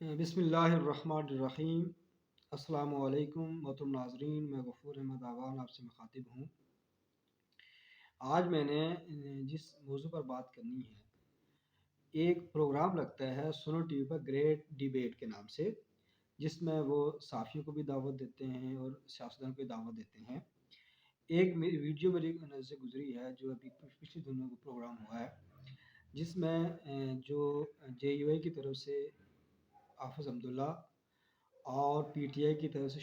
بسم اللہ الرحمن الرحیم۔ السلام علیکم محترم ناظرین، میں غفور احمد آوان آپ سے مخاطب ہوں۔ آج میں نے جس موضوع پر بات کرنی ہے، ایک پروگرام لگتا ہے سنو ٹی وی پر گریٹ ڈیبیٹ کے نام سے، جس میں وہ صحافیوں کو بھی دعوت دیتے ہیں اور سیاستدانوں کو بھی دعوت دیتے ہیں۔ ایک ویڈیو میری نظر سے گزری ہے جو ابھی پچھلے دنوں کو پروگرام ہوا ہے، جس میں جو جے یو اے کی طرف سے حافظ عبداللہ اور پی ٹی آئی کی طرف سے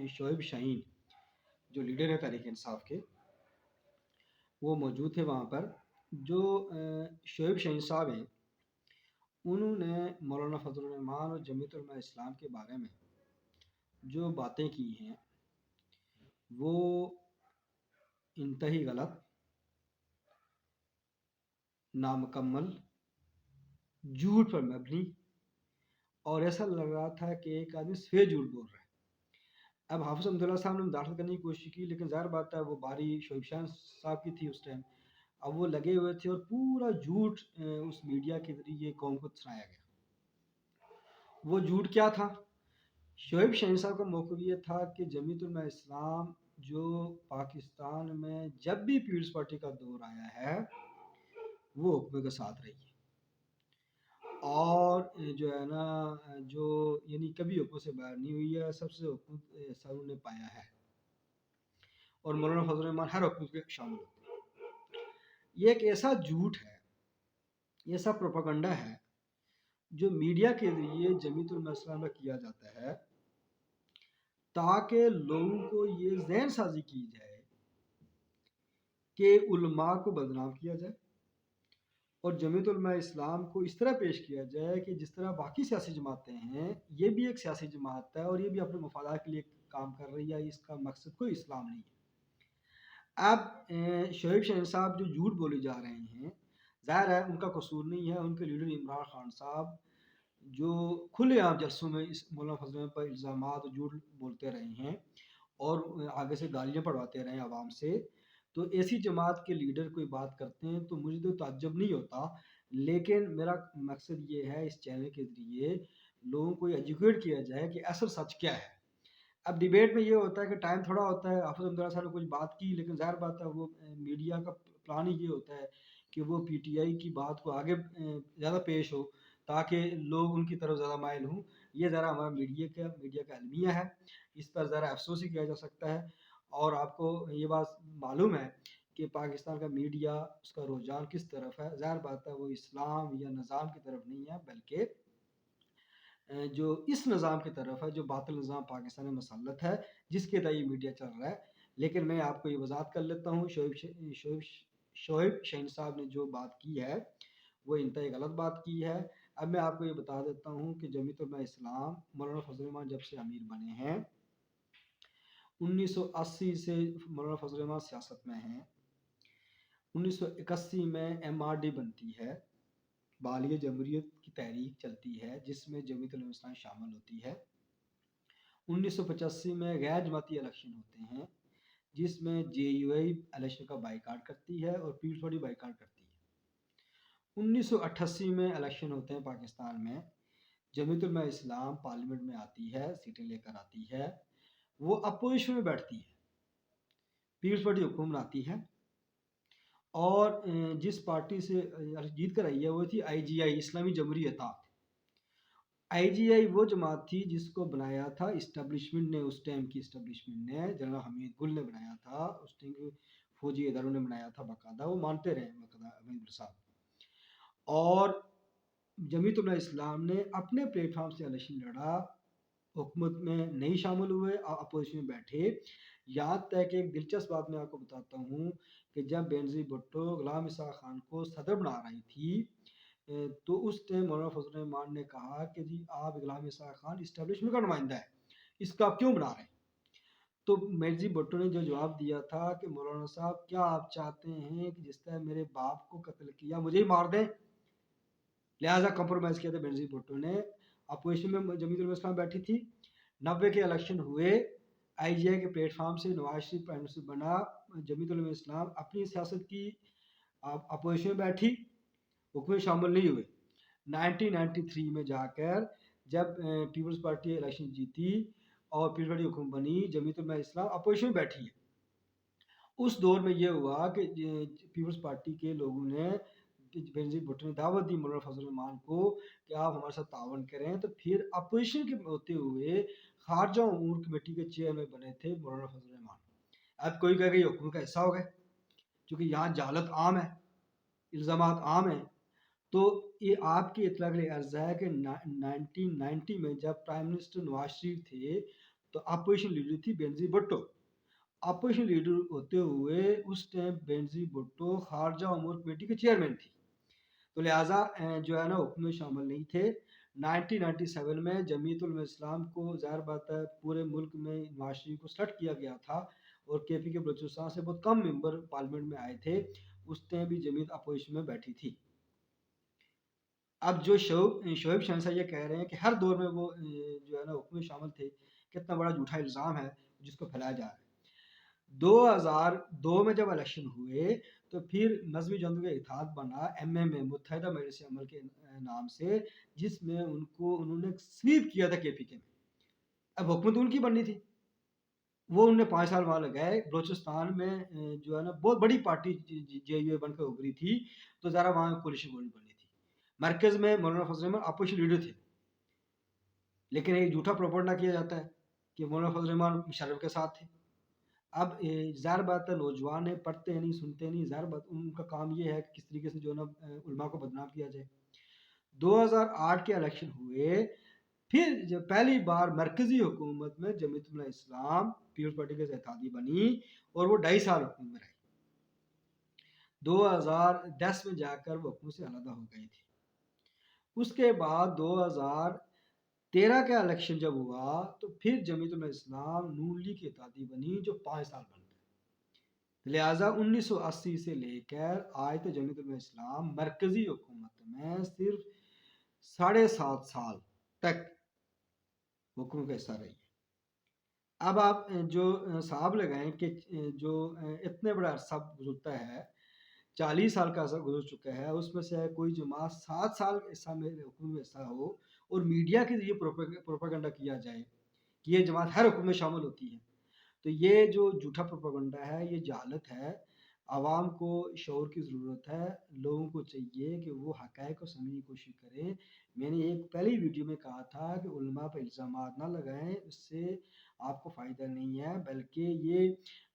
شعیب شاہین، جو لیڈر ہیں تحریک انصاف کے، وہ موجود تھے وہاں پر۔ جو شعیب شاہین صاحب ہیں، انہوں نے مولانا فضل الرحمان اور جمعیت علماء اسلام کے بارے میں جو باتیں کی ہیں وہ انتہائی غلط، نامکمل، جھوٹ پر مبنی، اور ایسا لگ رہا تھا کہ ایک آدمی سفید جھوٹ بول رہا ہے۔ اب حافظ عبداللہ صاحب نے مداخلت کرنے کی کوشش کی، لیکن ظاہر بات ہے وہ باری شعیب شاہین صاحب کی تھی اس ٹائم۔ اب وہ لگے ہوئے تھے اور پورا جھوٹ اس میڈیا کے ذریعے قوم کو سنایا گیا۔ وہ جھوٹ کیا تھا؟ شعیب شاہین صاحب کا موقف یہ تھا کہ جمعیت علماء اسلام جو پاکستان میں جب بھی پیپلز پارٹی کا دور آیا ہے وہ حکومت کے ساتھ رہی ہے، اور جو ہے نا جو یعنی کبھی حکومت سے باہر نہیں ہوئی ہے، سب سے حکومت سروں نے پایا ہے، اور مولانا فضل الرحمان ہر حکومت کے شامل ہوتے ہیں۔ یہ ایک ایسا جھوٹ ہے، ایسا پروپیگنڈا ہے جو میڈیا کے ذریعے جمعیت علماء اسلام میں کیا جاتا ہے تاکہ لوگوں کو یہ ذہن سازی کی جائے کہ علماء کو بدنام کیا جائے، اور جمعیت علماء اسلام کو اس طرح پیش کیا جائے کہ جس طرح باقی سیاسی جماعتیں ہیں، یہ بھی ایک سیاسی جماعت ہے اور یہ بھی اپنے مفادات کے لیے کام کر رہی ہے، اس کا مقصد کوئی اسلام نہیں ہے۔ اب شعیب شاہین صاحب جو جھوٹ بولے جا رہے ہیں، ظاہر ہے ان کا قصور نہیں ہے، ان کے لیڈر عمران خان صاحب جو کھلے عام جلسوں میں اس مولانا فضل پر الزامات اور جھوٹ بولتے رہے ہیں اور آگے سے گالیاں پڑھواتے رہے ہیں عوام سے، تو ایسی جماعت کے لیڈر کوئی بات کرتے ہیں تو مجھے تو تعجب نہیں ہوتا، لیکن میرا مقصد یہ ہے اس چینل کے ذریعے لوگوں کو ایجوکیٹ کیا جائے کہ اصل سچ کیا ہے۔ اب ڈیبیٹ میں یہ ہوتا ہے کہ ٹائم تھوڑا ہوتا ہے، حافظ عبداللہ صاحب نے کچھ بات کی، لیکن ظاہر بات ہے وہ میڈیا کا پلان ہی یہ ہوتا ہے کہ وہ پی ٹی آئی کی بات کو آگے زیادہ پیش ہو تاکہ لوگ ان کی طرف زیادہ مائل ہوں۔ یہ ذرا ہمارا میڈیا کا المیہ ہے، اس پر ذرا افسوس ہی کیا جا سکتا ہے۔ اور آپ کو یہ بات معلوم ہے کہ پاکستان کا میڈیا، اس کا رجحان کس طرف ہے، ظاہر بات ہے وہ اسلام یا نظام کی طرف نہیں ہے، بلکہ جو اس نظام کی طرف ہے جو باطل نظام پاکستان میں مسلط ہے، جس کے تحت یہ میڈیا چل رہا ہے۔ لیکن میں آپ کو یہ وضاحت کر لیتا ہوں، شعیب شاہین صاحب نے جو بات کی ہے وہ انتہائی غلط بات کی ہے۔ اب میں آپ کو یہ بتا دیتا ہوں کہ جمعیت علماء اسلام مولانا فضل الرحمان جب سے امیر بنے ہیں، 1980 سے مولانا فضل الرحمان سیاست میں ہیں، 1981 میں ایم آر ڈی بنتی ہے، بالیہ جمہوریت کی تحریک چلتی ہے جس میں جمعیت علماء اسلام شامل ہوتی ہے۔ 1985 میں غیر جماعتی الیکشن ہوتے ہیں جس میں جے یو اے الیکشن کا بائیکاٹ کرتی ہے اور پیپلز پارٹی بائیکاٹ کرتی ہے۔ 1988 میں الیکشن ہوتے ہیں پاکستان میں، جمعیت علماء اسلام پارلیمنٹ میں آتی ہے، سیٹیں لے کر آتی ہے، وہ اپوزیشن میں بیٹھتی ہے، پیپلز پارٹی حکومت آتی ہے، اور جس پارٹی سے جیت کر آئی ہے وہ تھی آئی جی آئی، اسلامی جمہوری اتحاد۔ آئی جی آئی وہ جماعت تھی جس کو بنایا تھا اسٹیبلشمنٹ نے، اس ٹائم کی اسٹیبلشمنٹ نے، جنرل حمید گل نے بنایا تھا، اس ٹائم کے فوجی اداروں نے بنایا تھا، باقاعدہ وہ مانتے رہے حمید گل صاحب۔ اور جمعیت علماء اسلام نے اپنے پلیٹ فارم سے الیکشن لڑا، حکومت میں نہیں شامل ہوئے، اپوزیشن میں بیٹھے، یہاں تک کہ ایک دلچسپ بات میں آپ کو بتاتا ہوں کہ جب بینظیر بھٹو غلام اسحاق خان کو صدر بنا رہی تھی تو اس ٹائم مولانا فضل الرحمان نے کہا کہ جی آپ غلام اسحاق خان اسٹیبلشمنٹ کا نمائندہ ہے، اس کا آپ کیوں بنا رہے ہیں؟ تو بینظیر بھٹو نے جو جواب دیا تھا کہ مولانا صاحب کیا آپ چاہتے ہیں کہ جس طرح میرے باپ کو قتل کیا مجھے ہی مار دیں؟ لہٰذا کمپرومائز کیا تھا بینظیر بھٹو نے، اپوزیشن میں جمعیت علماء اسلام بیٹھی تھی، 90 کے الیکشن ہوئے، آئی جی آئی کے پلیٹ فارم سے نواز شریف پرائم منسٹر بنا، جمعیت علماء اسلام اپنی سیاست کی اپوزیشن میں بیٹھی، حکومت شامل نہیں ہوئے۔ 1993 میں جا کر جب پیپلز پارٹی الیکشن جیتی اور پیپلز پارٹی حکومت بنی، جمعیت علماء اسلام اپوزیشن میں بیٹھی ہے۔ اس دور میں یہ ہوا کہ پیپلز پارٹی کے لوگوں نے، بینظیر بھٹو نے دعوت دی مولانا فضل الرحمان کو کہ آپ ہمارے ساتھ تعاون کریں، تو پھر اپوزیشن کے ہوتے ہوئے خارجہ امور کمیٹی کے چیئرمین بنے تھے مولانا فضل الرحمان۔ اب کوئی کہے کہ یہ حکومت کا حصہ ہو گئے، کیونکہ یہاں جہالت عام ہے، الزامات عام ہیں۔ تو یہ آپ کی اطلاع کے لیے عرض ہے کہ 1990 میں جب پرائم منسٹر نواز شریف تھے تو اپوزیشن لیڈر تھی بینظیر بھٹو۔ اپوزیشن لیڈر ہوتے ہوئے اس ٹائم بینظیر بھٹو خارجہ امور کمیٹی کے چیئرمین تھی، تو لہٰذا جو ہے نا حکم میں شامل نہیں تھے۔ 1997 میں جمعیت علماء اسلام کو ظاہر بات ہے پورے ملک میں نواز شریف کو سلیکٹ کیا گیا تھا، اور کے پی کے بلوچستان سے بہت کم ممبر پارلیمنٹ میں آئے تھے، اس ٹائم بھی جمعیت اپوزیشن میں بیٹھی تھی۔ اب جو شعیب شہنشاہ یہ کہہ رہے ہیں کہ ہر دور میں وہ جو ہے نا حکم میں شامل تھے، کتنا بڑا جھوٹا الزام ہے جس کو پھیلایا جا رہا ہے۔ 2002 میں جب الیکشن ہوئے تو پھر مذہبی جماعتوں کا اتحاد بنا ایم ایم اے، متحدہ مجلس عمل کے نام سے، جس میں انہوں نے سویپ کیا تھا کے پی کے میں۔ اب حکومت ان کی بننی تھی، وہ انہوں نے 5 سال وہاں لگائے۔ بلوچستان میں جو ہے نا بہت بڑی پارٹی جے یو اے بن کر ابھری تھی، تو ذرا وہاں کولیشن گورنمنٹ بنی تھی۔ مرکز میں مولانا فضل الرحمان اپوزیشن لیڈر تھے، لیکن ایک جھوٹا پروپیگنڈا کیا جاتا ہے کہ مولانا فضل الرحمان مشرف کے ساتھ تھے۔ اب ظاہر بات ہے نوجوان ہیں، پڑھتے نہیں، سنتے نہیں، ظاہر بات ان کا کام یہ ہے کہ کس طریقے سے جو ہے نا علماء کو بدنام کیا جائے۔ 2008 کے الیکشن ہوئے، پھر جب پہلی بار مرکزی حکومت میں جمعیت علماء اسلام پیپلز پارٹی کے اتحادی بنی، اور وہ 2.5 سال حکومت میں رہی۔ 2010 میں جا کر وہ حکومت سے علیحدہ ہو گئی تھی۔ اس کے بعد 2013 کا الیکشن جب ہوا تو پھر جمعیت علماء اسلام نون لیگ کی اتحادی بنی، جو 5 سال بن گئی۔ لہٰذا 1980 سے لے کر آج تک جمعیت علماء اسلام مرکزی حکومت میں صرف 7.5 سال تک حکومت کا حصہ رہی ہے۔ اب آپ جو حساب لگائیں کہ جو اتنے بڑا عرصہ گزرتا ہے، 40 سال کا عرصہ گزر چکا ہے، اس میں سے کوئی جماعت 7 سال کا حصہ میں حکومت میں حصہ ہو، اور میڈیا کے ذریعے پروپیگنڈا کیا جائے کہ یہ جماعت ہر حکومت میں شامل ہوتی ہے، تو یہ جو جھوٹا پروپیگنڈا ہے، یہ جہالت ہے۔ عوام کو شعور کی ضرورت ہے، لوگوں کو چاہیے کہ وہ حقائق کو سمجھنے کی کوشش کریں۔ میں نے ایک پہلی ویڈیو میں کہا تھا کہ علماء پہ الزامات نہ لگائیں، اس سے آپ کو فائدہ نہیں ہے، بلکہ یہ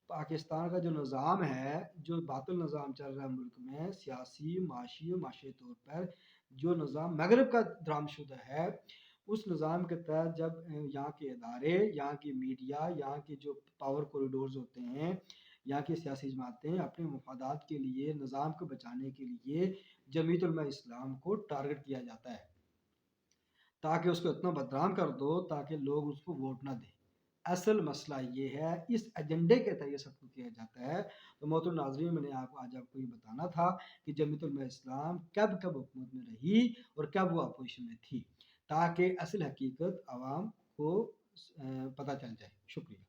پاکستان کا جو نظام ہے، جو باطل نظام چل رہا ہے ملک میں، سیاسی، معاشی اور معاشی طور پر جو نظام مغرب کا درآمد شدہ ہے، اس نظام کے تحت جب یہاں کے ادارے، یہاں کی میڈیا، یہاں کے جو پاور کوریڈورز ہوتے ہیں، یہاں کی سیاسی جماعتیں اپنے مفادات کے لیے، نظام کو بچانے کے لیے جمعیت علماء اسلام کو ٹارگٹ کیا جاتا ہے، تاکہ اس کو اتنا بدنام کر دو تاکہ لوگ اس کو ووٹ نہ دیں۔ اصل مسئلہ یہ ہے، اس ایجنڈے کے تحت یہ سب کچھ کیا جاتا ہے۔ تو محترم ناظرین، میں نے آج آپ کو یہ بتانا تھا کہ جمعیت علماء اسلام کب کب حکومت میں رہی اور کب وہ اپوزیشن میں تھی، تاکہ اصل حقیقت عوام کو پتہ چل جائے۔ شکریہ۔